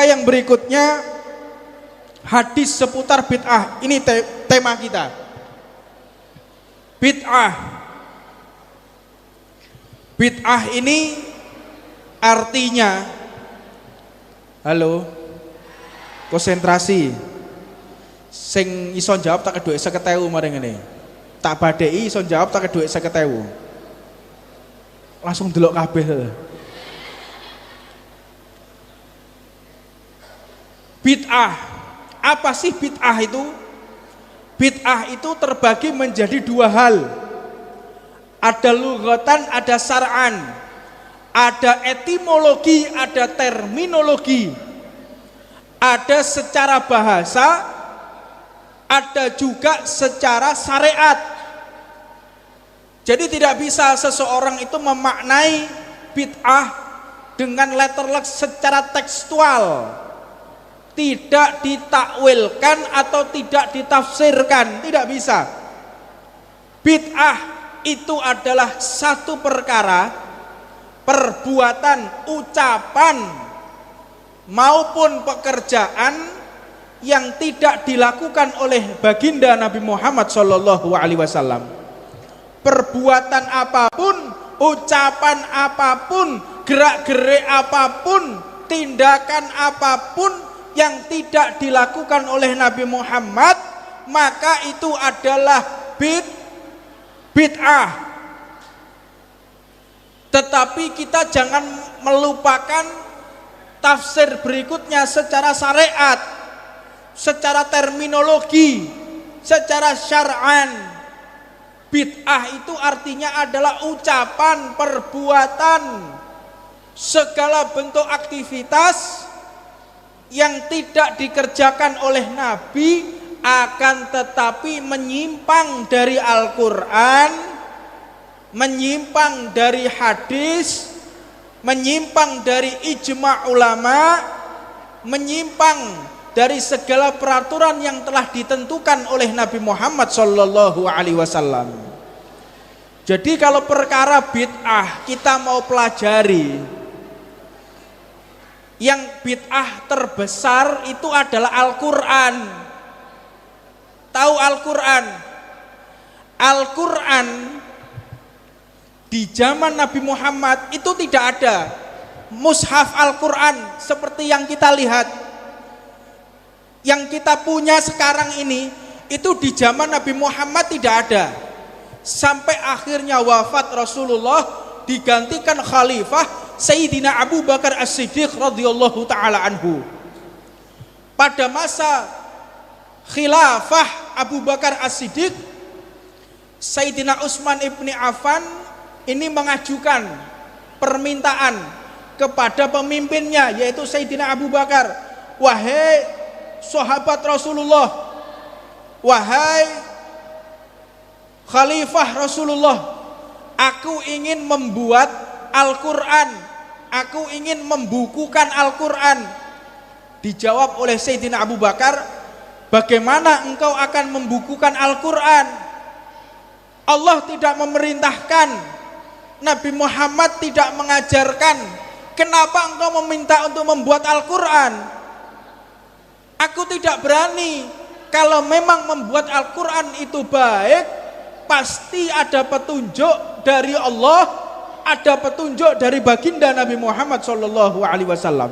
yang berikutnya hadis seputar bid'ah. Ini tema kita. Bid'ah. Bid'ah ini artinya, halo, konsentrasi. Sing iso jawab tak kedua 50.000 maring ngene. Tak badheki iso jawab tak kedua 50.000. Langsung delok kabeh. Bid'ah. Apa sih bid'ah itu? Bid'ah itu terbagi menjadi dua hal. Ada lughatan, ada syar'an. Ada etimologi, ada terminologi. Ada secara bahasa, ada juga secara syariat. Jadi tidak bisa seseorang itu memaknai bid'ah dengan letterlek secara tekstual, tidak ditakwilkan atau tidak ditafsirkan, tidak bisa. Bid'ah itu adalah satu perkara, perbuatan, ucapan maupun pekerjaan yang tidak dilakukan oleh baginda Nabi Muhammad SAW. Perbuatan apapun, ucapan apapun, gerak-gerik apapun, tindakan apapun yang tidak dilakukan oleh Nabi Muhammad, maka itu adalah bid'ah. Tetapi kita jangan melupakan tafsir berikutnya secara syariat, secara terminologi, secara syar'an. Bid'ah itu artinya adalah ucapan, perbuatan, segala bentuk aktivitas yang tidak dikerjakan oleh Nabi, akan tetapi menyimpang dari Al-Quran, menyimpang dari hadis, menyimpang dari ijma' ulama, menyimpang dari segala peraturan yang telah ditentukan oleh Nabi Muhammad SAW. Jadi kalau perkara bid'ah kita mau pelajari, yang bid'ah terbesar itu adalah Al-Quran. Tahu Al-Quran? Al-Quran di zaman Nabi Muhammad itu tidak ada mushaf Al-Quran seperti yang kita lihat. Yang kita punya sekarang ini itu di zaman Nabi Muhammad tidak ada. Sampai akhirnya wafat Rasulullah, digantikan khalifah Sayyidina Abu Bakar As-Siddiq radhiyallahu taala anhu. Pada masa khilafah Abu Bakar As-Siddiq, Sayyidina Utsman ibni Affan ini mengajukan permintaan kepada pemimpinnya, yaitu Sayyidina Abu Bakar, wahai sahabat Rasulullah, wahai khalifah Rasulullah, aku ingin membuat Al-Quran, aku ingin membukukan Al-Quran. Dijawab oleh Sayyidina Abu Bakar, bagaimana engkau akan membukukan Al-Quran? Allah tidak memerintahkan, Nabi Muhammad tidak mengajarkan. Kenapa engkau meminta untuk membuat Al-Quran? Aku tidak berani. Kalau memang membuat Al-Quran itu baik, pasti ada petunjuk dari Allah, ada petunjuk dari baginda Nabi Muhammad SAW.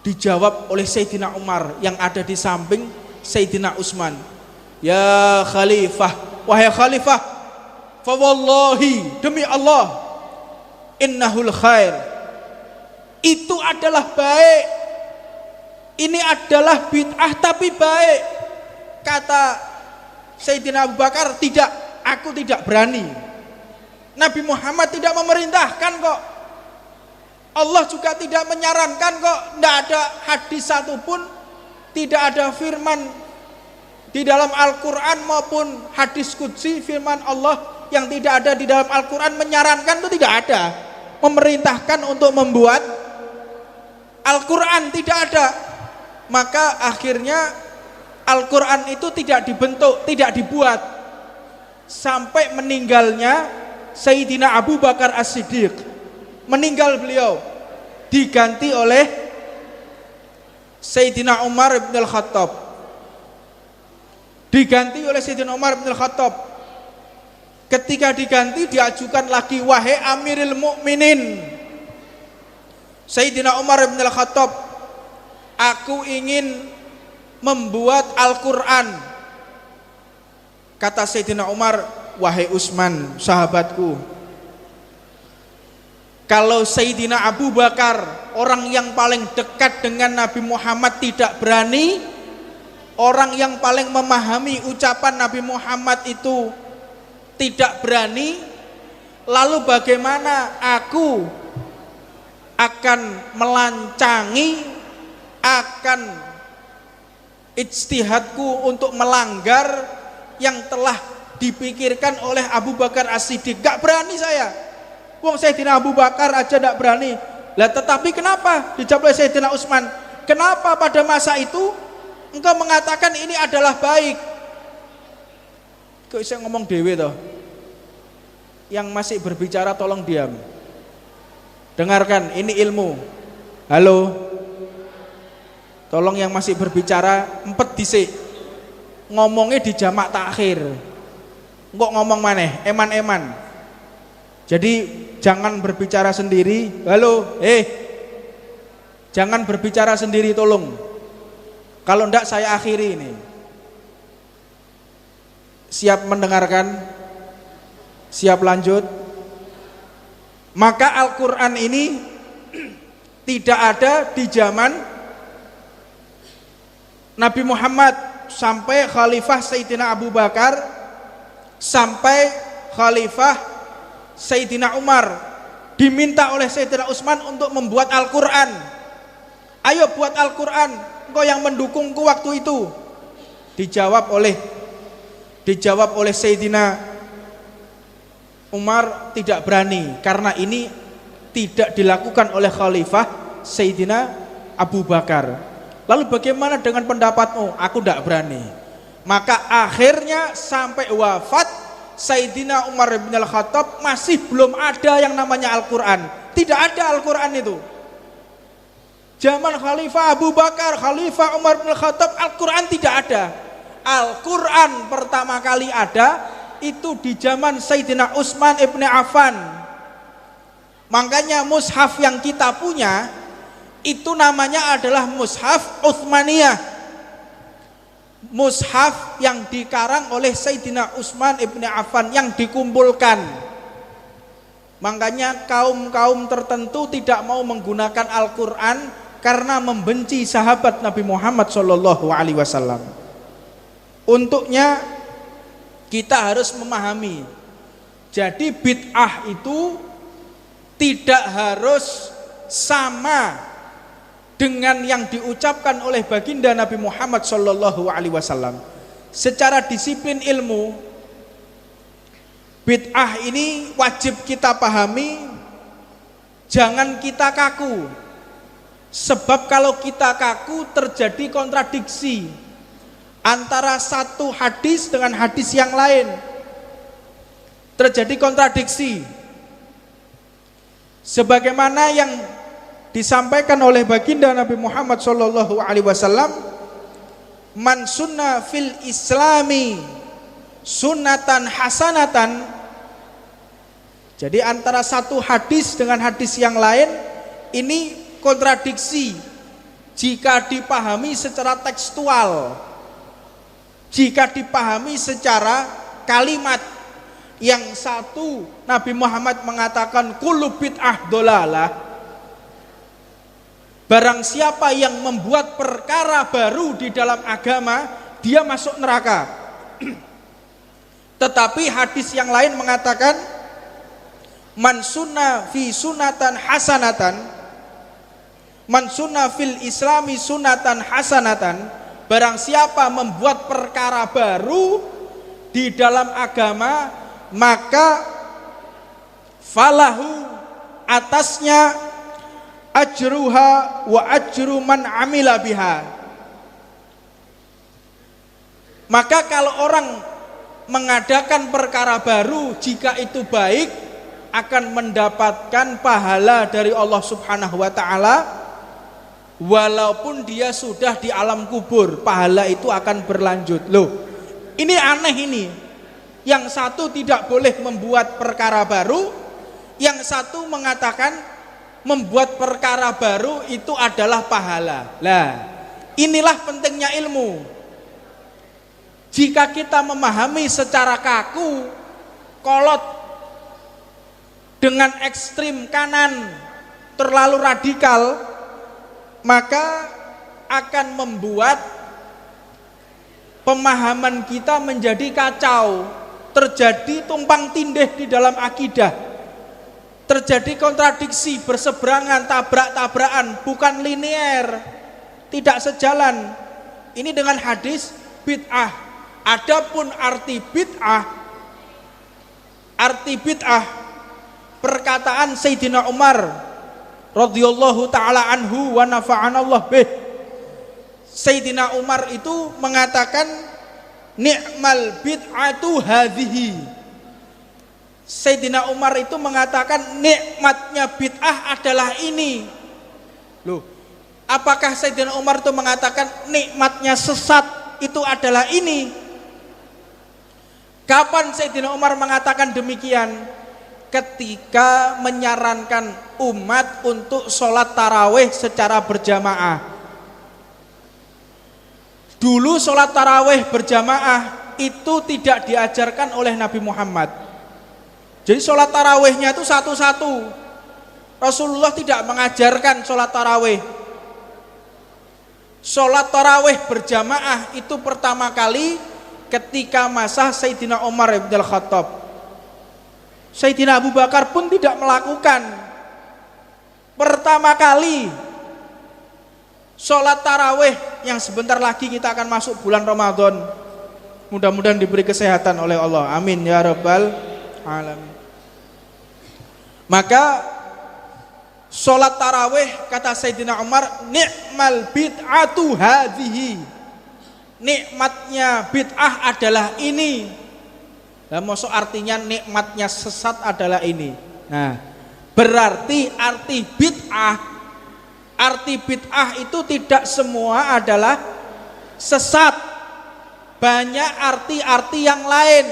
Dijawab oleh Sayyidina Umar yang ada di samping Sayyidina Utsman, ya khalifah, wahai khalifah, fa wallahi, demi Allah, innahul khair, itu adalah baik, ini adalah bid'ah tapi baik. Kata Sayyidina Abu Bakar, tidak, aku tidak berani. Nabi Muhammad tidak memerintahkan kok, Allah juga tidak menyarankan kok, tidak ada hadis satupun, tidak ada firman di dalam Al-Quran maupun hadis qudsi, firman Allah yang tidak ada di dalam Al-Quran menyarankan, itu tidak ada. Memerintahkan untuk membuat Al-Quran, tidak ada. Maka akhirnya Al-Quran itu tidak dibentuk, tidak dibuat, sampai meninggalnya Sayyidina Abu Bakar As-Siddiq. Meninggal beliau, diganti oleh Sayyidina Umar bin Al-Khattab, diganti oleh Sayyidina Umar bin Al-Khattab. Ketika diganti diajukan lagi, wahai Amirul Mukminin Sayyidina Umar bin Al-Khattab, aku ingin membuat Al-Quran. Kata Sayyidina Umar, wahai Utsman sahabatku, kalau Sayyidina Abu Bakar, orang yang paling dekat dengan Nabi Muhammad, tidak berani, orang yang paling memahami ucapan Nabi Muhammad itu tidak berani, lalu bagaimana aku akan melancangi, akan ijtihadku untuk melanggar yang telah dipikirkan oleh Abu Bakar As-Siddiq? Gak berani saya. Wong Sayyidina Abu Bakar aja gak berani. Lah tetapi kenapa? Dijawab oleh Sayyidina Utsman, kenapa pada masa itu engkau mengatakan ini adalah baik? Kok bisa ngomong dewe toh? Yang masih berbicara tolong diam. Dengarkan, ini ilmu. Halo. Tolong yang masih berbicara empet dhisik. Ngomongnya di jamak takhir. Kok ngomong maneh, eman-eman. Jadi jangan berbicara sendiri. Halo, jangan berbicara sendiri tolong. Kalau enggak saya akhiri ini. Siap mendengarkan? Siap lanjut? Maka Al-Quran ini tidak ada di zaman Nabi Muhammad sampai Khalifah Sayyidina Abu Bakar, sampai Khalifah Sayyidina Umar. Diminta oleh Sayyidina Utsman untuk membuat Al-Quran. Ayo buat Al-Quran, engkau yang mendukungku waktu itu. Dijawab oleh Sayyidina Umar, tidak berani, karena ini tidak dilakukan oleh Khalifah Sayyidina Abu Bakar. Lalu bagaimana dengan pendapatmu? Aku tidak berani. Maka akhirnya sampai wafat Sayyidina Umar bin Al-Khattab masih belum ada yang namanya Al-Quran. Tidak ada Al-Quran itu. Zaman Khalifah Abu Bakar, Khalifah Umar bin Al-Khattab, Al-Quran tidak ada. Al-Quran pertama kali ada itu di zaman Sayyidina Utsman ibn Affan. Makanya mushaf yang kita punya itu namanya adalah mushaf Utsmaniyah, mushaf yang dikarang oleh Sayyidina Utsman ibn Affan, yang dikumpulkan. Makanya kaum-kaum tertentu tidak mau menggunakan Al-Quran karena membenci sahabat Nabi Muhammad SAW. Untuknya kita harus memahami, jadi bid'ah itu tidak harus sama dengan yang diucapkan oleh baginda Nabi Muhammad SAW. Secara disiplin ilmu, bid'ah ini wajib kita pahami, jangan kita kaku. Sebab kalau kita kaku terjadi kontradiksi antara satu hadis dengan hadis yang lain, terjadi kontradiksi. Sebagaimana yang disampaikan oleh baginda Nabi Muhammad SAW, man sunna fil islami sunnatan hasanatan. Jadi antara satu hadis dengan hadis yang lain ini kontradiksi jika dipahami secara tekstual. Jika dipahami secara kalimat, yang satu Nabi Muhammad mengatakan kullu bid'ah dolalah, barang siapa yang membuat perkara baru di dalam agama, dia masuk neraka. Tetapi hadis yang lain mengatakan man sunna fi sunatan hasanatan, man sunna fil islami sunatan hasanatan, barang siapa membuat perkara baru di dalam agama, maka falahu, atasnya ajruha wa ajru man amila biha. Maka kalau orang mengadakan perkara baru, jika itu baik, akan mendapatkan pahala dari Allah Subhanahu wa ta'ala, walaupun dia sudah di alam kubur, pahala itu akan berlanjut. Loh, ini aneh ini. Yang satu tidak boleh membuat perkara baru, yang satu mengatakan membuat perkara baru itu adalah pahala. Lah, inilah pentingnya ilmu. Jika kita memahami secara kaku, kolot, dengan ekstrim kanan, terlalu radikal, maka akan membuat pemahaman kita menjadi kacau, terjadi tumpang tindih di dalam akidah, terjadi kontradiksi, berseberangan, tabrak-tabrakan, bukan linear, tidak sejalan. Ini dengan hadis bid'ah. Adapun arti bid'ah perkataan Sayyidina Umar radhiyallahu taala anhu wa nafa'anallah bih. Sayyidina Umar itu mengatakan ni'mal bid'atu hadhihi. Sayyidina Umar itu mengatakan nikmatnya bid'ah adalah ini. Loh, apakah Sayyidina Umar itu mengatakan nikmatnya sesat itu adalah ini? Kapan Sayyidina Umar mengatakan demikian? Ketika menyarankan umat untuk sholat tarawih secara berjamaah. Dulu sholat tarawih berjamaah itu tidak diajarkan oleh Nabi Muhammad. Jadi sholat tarawihnya itu satu-satu. Rasulullah tidak mengajarkan sholat tarawih. Sholat tarawih berjamaah itu pertama kali ketika masa Sayyidina Umar bin Al-Khattab. Sayyidina Abu Bakar pun tidak melakukan. Pertama kali sholat tarawih yang sebentar lagi kita akan masuk bulan Ramadan. Mudah-mudahan diberi kesehatan oleh Allah. Amin ya rabbal alamin. Maka sholat tarawih kata Sayyidina Umar, ni'mal bid'atu hadhihi. Nikmatnya bid'ah adalah ini. Nah, maksud artinya nikmatnya sesat adalah ini. Nah, berarti arti bid'ah itu tidak semua adalah sesat. Banyak arti-arti yang lain.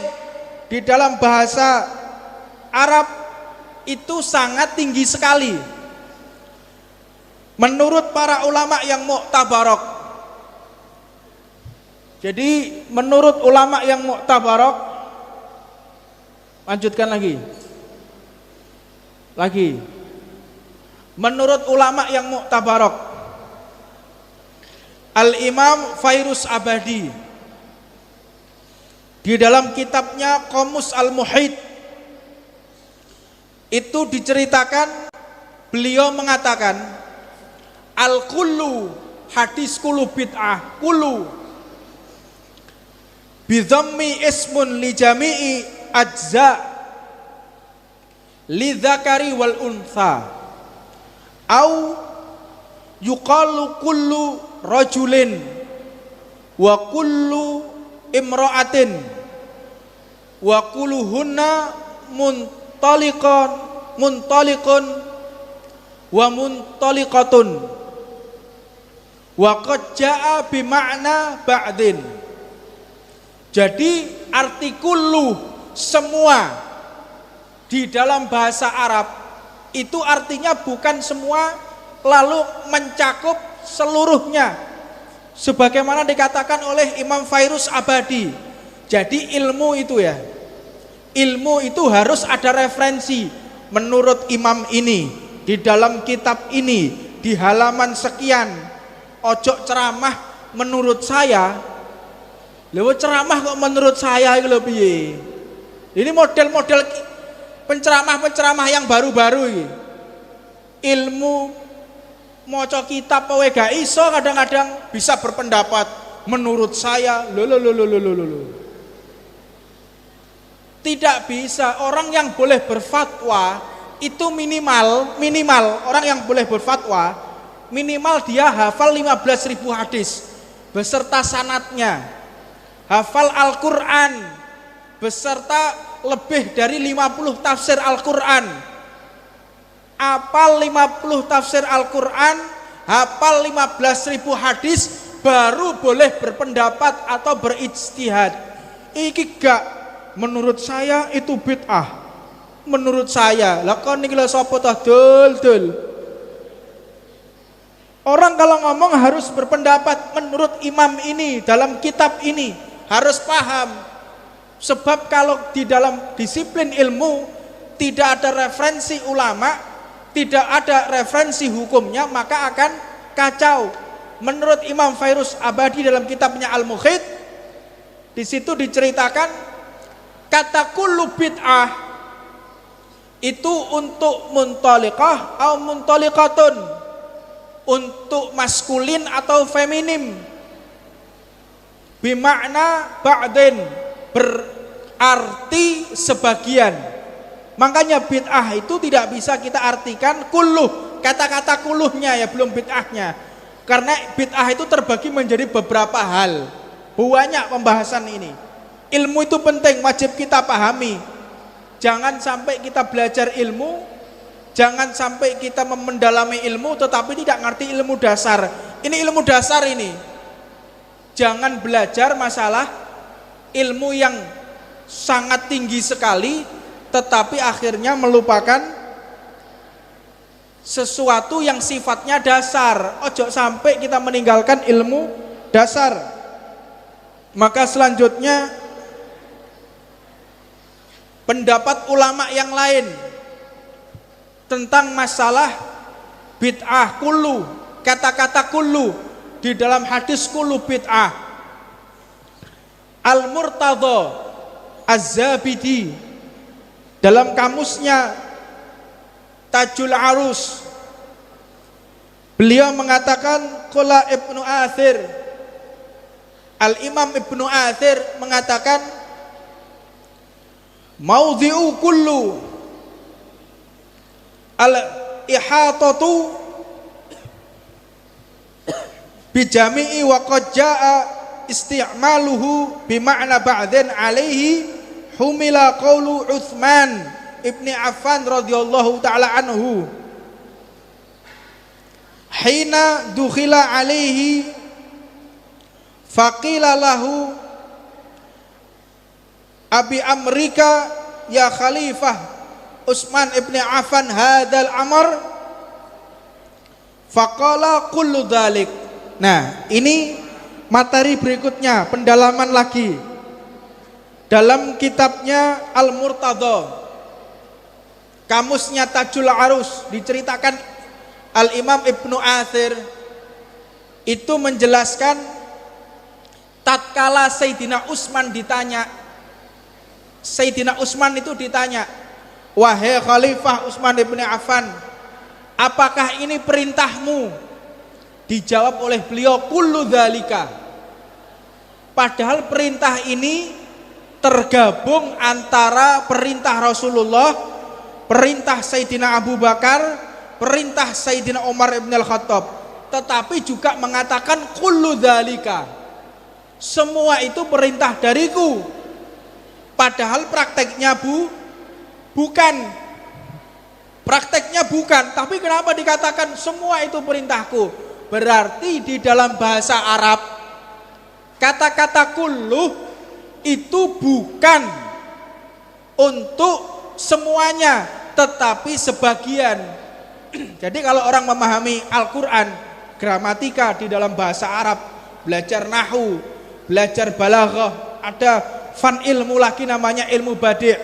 Di dalam bahasa Arab itu sangat tinggi sekali. Menurut para ulama yang mu'tabarok. Jadi menurut ulama yang mu'tabarok, lanjutkan lagi. Menurut ulama yang mu'tabarok, Al-Imam Fairuz Abadi di dalam kitabnya Qamus Al-Muhit itu diceritakan, beliau mengatakan al-kullu, hadis kullu bid'ah, kullu bidhammi ismun li jami'i ajza li dzakari wal untha au yuqalu kullu rajulin wa kullu imra'atin wa kulluhunna muntaliqun wa muntaliqatun wa qad jaa bi ma'na ba'din. Jadi arti kullu semua di dalam bahasa Arab itu artinya bukan semua lalu mencakup seluruhnya. Sebagaimana dikatakan oleh Imam Fairuz Abadi. Jadi ilmu itu ya, ilmu itu harus ada referensi. Menurut imam ini, di dalam kitab ini, di halaman sekian. Ojo ceramah menurut saya. Lewat ceramah kok menurut saya itu lebih. Ini model-model penceramah-penceramah yang baru-baru ini. Ilmu maca kitab kowe gak iso kadang-kadang bisa berpendapat menurut saya. Tidak bisa. Orang yang boleh berfatwa itu minimal orang yang boleh berfatwa minimal dia hafal 15.000 hadis beserta sanadnya. Hafal Al-Quran beserta lebih dari 50 tafsir Al-Quran. Apal 50 tafsir Al-Quran hafal 15.000 hadis baru boleh berpendapat atau berijtihad. Iki gak, menurut saya itu bid'ah. Menurut saya, lah kon niki lho sapa toh dul. Orang kalau ngomong harus berpendapat menurut imam ini dalam kitab ini, harus paham. Sebab kalau di dalam disiplin ilmu tidak ada referensi ulama, tidak ada referensi hukumnya, maka akan kacau. Menurut Imam Fairuz Abadi dalam kitabnya Al-Mukhid, di situ diceritakan kata kullu bid'ah itu untuk muntaliqah atau muntaliqatun, untuk maskulin atau feminim, bimakna ba'din, berarti sebagian. Makanya bid'ah itu tidak bisa kita artikan kulluh, kata-kata kulluhnya ya, belum bid'ahnya. Karena bid'ah itu terbagi menjadi beberapa hal. Banyak pembahasan ini. Ilmu itu penting, wajib kita pahami. Jangan sampai kita belajar ilmu, jangan sampai kita mendalami ilmu tetapi tidak ngerti ilmu dasar. Ini ilmu dasar ini. Jangan belajar masalah ilmu yang sangat tinggi sekali tetapi akhirnya melupakan sesuatu yang sifatnya dasar. Ojo sampai kita meninggalkan ilmu dasar. Maka selanjutnya pendapat ulama yang lain tentang masalah bid'ah kullu, kata-kata kullu di dalam hadis kullu bid'ah. Al-Murtadha Az-Zabidi dalam kamusnya Tajul Arus, beliau mengatakan qala Ibnu Athir, Al-Imam Ibnu Athir mengatakan maudhi'u kullu al-ihatatu bijami'i wa qad jaa isti'maluhu bima'na ba'dhin alaihi humila qawlu Utsman ibni Affan radhiyallahu ta'ala anhu hina dukhila alaihi faqila lahu abi amrika ya khalifah Utsman ibni Affan hadal amr faqala kullu dhalik. Nah, ini materi berikutnya, pendalaman lagi dalam kitabnya Al-Murtadha, kamusnya Tajul Arus, diceritakan Al-Imam Ibnu Athir itu menjelaskan tatkala Sayyidina Utsman ditanya, Sayyidina Utsman itu ditanya, wahai Khalifah Utsman ibn Affan, apakah ini perintahmu? Dijawab oleh beliau kullu dzalika. Padahal perintah ini tergabung antara perintah Rasulullah, perintah Sayyidina Abu Bakar, perintah Sayyidina Umar ibn al-Khattab, tetapi juga mengatakan kullu dzalika, semua itu perintah dariku. Padahal prakteknya bukan. Prakteknya bukan, tapi kenapa dikatakan semua itu perintahku? Berarti di dalam bahasa Arab kata-kata kulluh itu bukan untuk semuanya, tetapi sebagian. Jadi kalau orang memahami Al-Quran, gramatika di dalam bahasa Arab, belajar nahwu, belajar balaghah, ada fan ilmu lagi namanya ilmu badi'.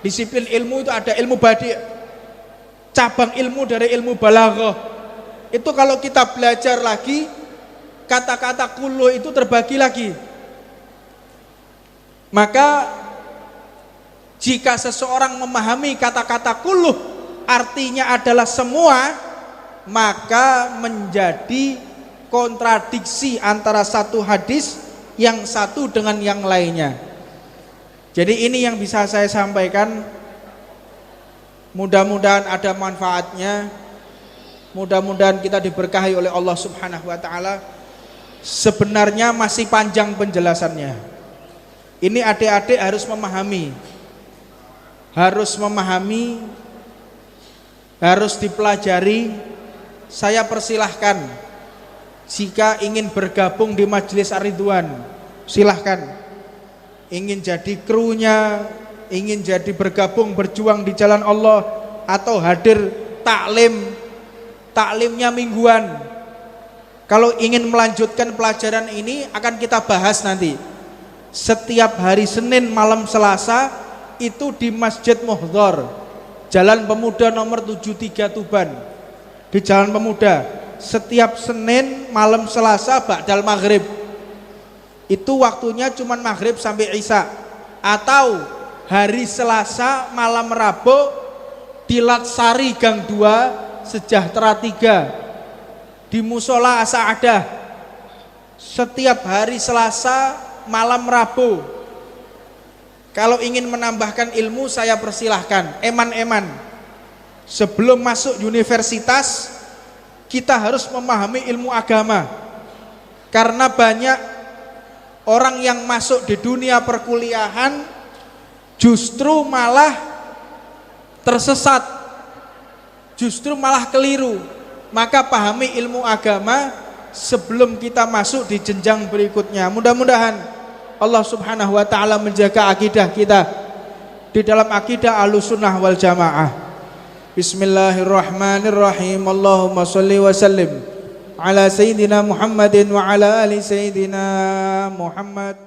Disiplin ilmu itu ada ilmu badi', cabang ilmu dari ilmu balaghah. Itu kalau kita belajar lagi, kata-kata kulluh itu terbagi lagi. Maka jika seseorang memahami kata-kata kulluh artinya adalah semua, maka menjadi kontradiksi antara satu hadis yang satu dengan yang lainnya. Jadi ini yang bisa saya sampaikan. Mudah-mudahan ada manfaatnya. Mudah-mudahan kita diberkahi oleh Allah Subhanahu wa taala. Sebenarnya masih panjang penjelasannya. Ini adik-adik harus memahami. Harus dipelajari saya persilahkan jika ingin bergabung di Majelis Ar-Ridwan, silahkan. Ingin jadi krunya, ingin jadi bergabung berjuang di jalan Allah, atau hadir taklimnya mingguan. Kalau ingin melanjutkan pelajaran ini akan kita bahas nanti. Setiap hari Senin malam Selasa itu di Masjid Muhdhar, Jalan Pemuda nomor 73 Tuban. Di Jalan Pemuda, setiap Senin malam Selasa ba'dal maghrib. Itu waktunya cuman maghrib sampai isya. Atau hari Selasa malam Rabu di Latsari Gang 2 Sejahtera 3 di Musola As-Sa'adah. Setiap hari Selasa malam Rabu. Kalau ingin menambahkan ilmu saya persilahkan. Eman-eman, sebelum masuk universitas kita harus memahami ilmu agama. Karena banyak orang yang masuk di dunia perkuliahan justru malah tersesat, justru malah keliru. Maka pahami ilmu agama sebelum kita masuk di jenjang berikutnya. Mudah-mudahan Allah Subhanahu wa ta'ala menjaga akidah kita di dalam akidah Ahlussunnah wal Jamaah. Bismillahirrahmanirrahim. Allahumma sholli wa sallim ala Sayyidina Muhammadin wa ala ali Sayyidina Muhammad.